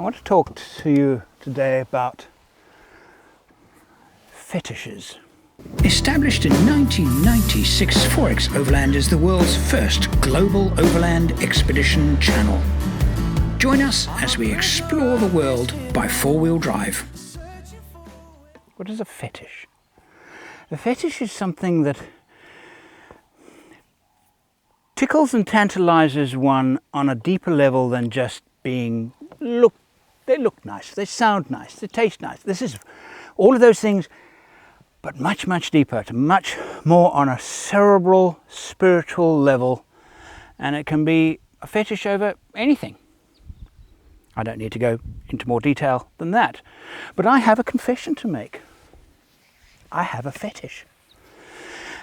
want to talk to you today about fetishes. Established in 1996, 4xOverland is the world's first global overland expedition channel. Join us as we explore the world by four-wheel drive. What is a fetish? A fetish is something that tickles and tantalizes one on a deeper level than just being, they look nice, they sound nice, they taste nice. This is all of those things, but much, much deeper, to much more on a cerebral, spiritual level. And it can be a fetish over anything. I don't need to go into more detail than that. But I have a confession to make. I have a fetish.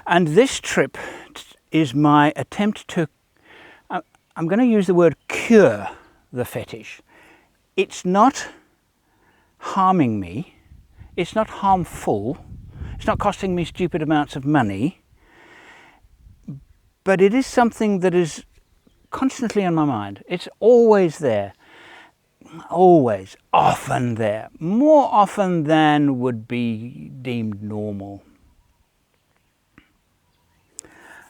And this trip is my attempt to, I'm going to use the word cure the fetish. It's not harming me. It's not harmful. It's not costing me stupid amounts of money. But it is something that is constantly on my mind. It's always there. Always, often there, more often than would be deemed normal.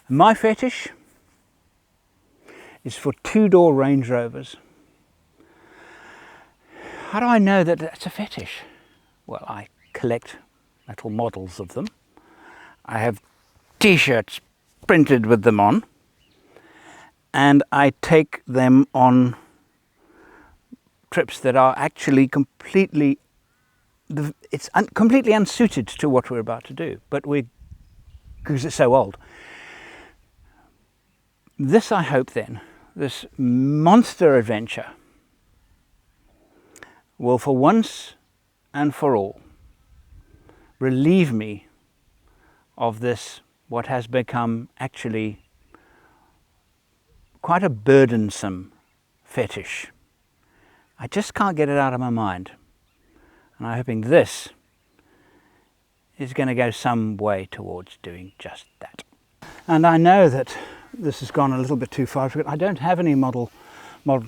My fetish is for two-door Range Rovers. How do I know that that's a fetish? Well, I collect little models of them. I have t-shirts printed with them on, and I take them on trips that are actually completely unsuited to what we're about to do, but because it's so old. This, I hope then, this monster adventure will for once and for all relieve me of this, what has become actually quite a burdensome fetish. I just can't get it out of my mind. And I'm hoping this is going to go some way towards doing just that. And I know that this has gone a little bit too far. I don't have any model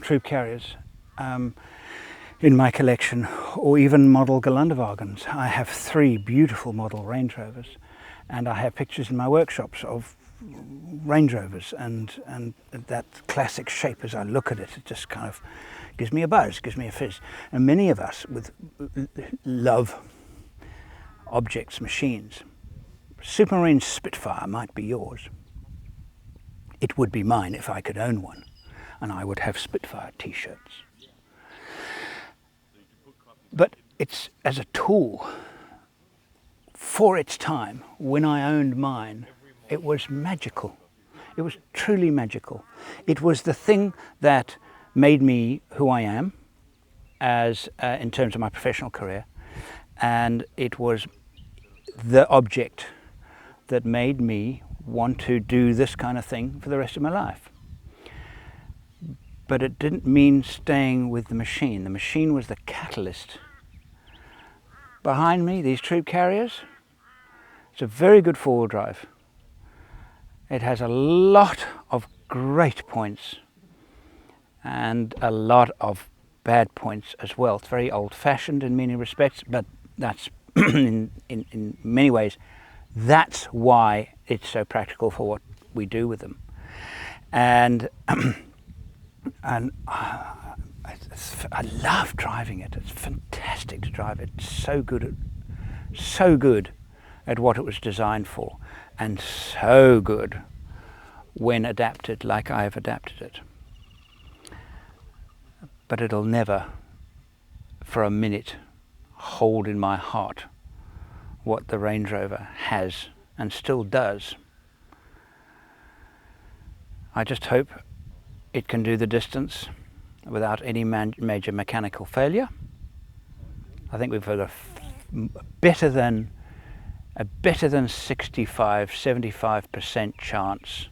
troop carriers in my collection, or even model Geländewagens. I have 3 beautiful model Range Rovers, and I have pictures in my workshops of Range Rovers, and that classic shape, as I look at it, it just kind of gives me a buzz, gives me a fizz. And many of us love objects, machines. Supermarine Spitfire might be yours. It would be mine if I could own one, and I would have Spitfire t-shirts. But it's as a tool for its time. When I owned mine, it was magical. It was truly magical. It was the thing that made me who I am as in terms of my professional career, and it was the object that made me want to do this kind of thing for the rest of my life. But it didn't mean staying with the machine. The machine was the catalyst. Behind me, these troop carriers, it's a very good four-wheel drive. It has a lot of great points and a lot of bad points as well. It's very old-fashioned in many respects, but that's in many ways, that's why it's so practical for what we do with them. And I love driving it. It's fantastic to drive it. It's so good at what it was designed for, and so good when adapted like I have adapted it. But it'll never for a minute hold in my heart what the Range Rover has and still does. I just hope it can do the distance without any major mechanical failure. I think we've got a better than 65-75% chance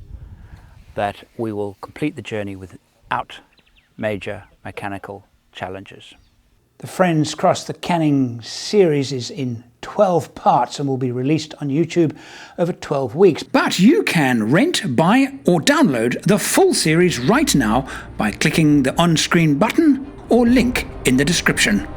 that we will complete the journey without major mechanical challenges. The Friends Cross the Canning series is in 12 parts and will be released on YouTube over 12 weeks. But you can rent, buy or download the full series right now by clicking the on-screen button or link in the description.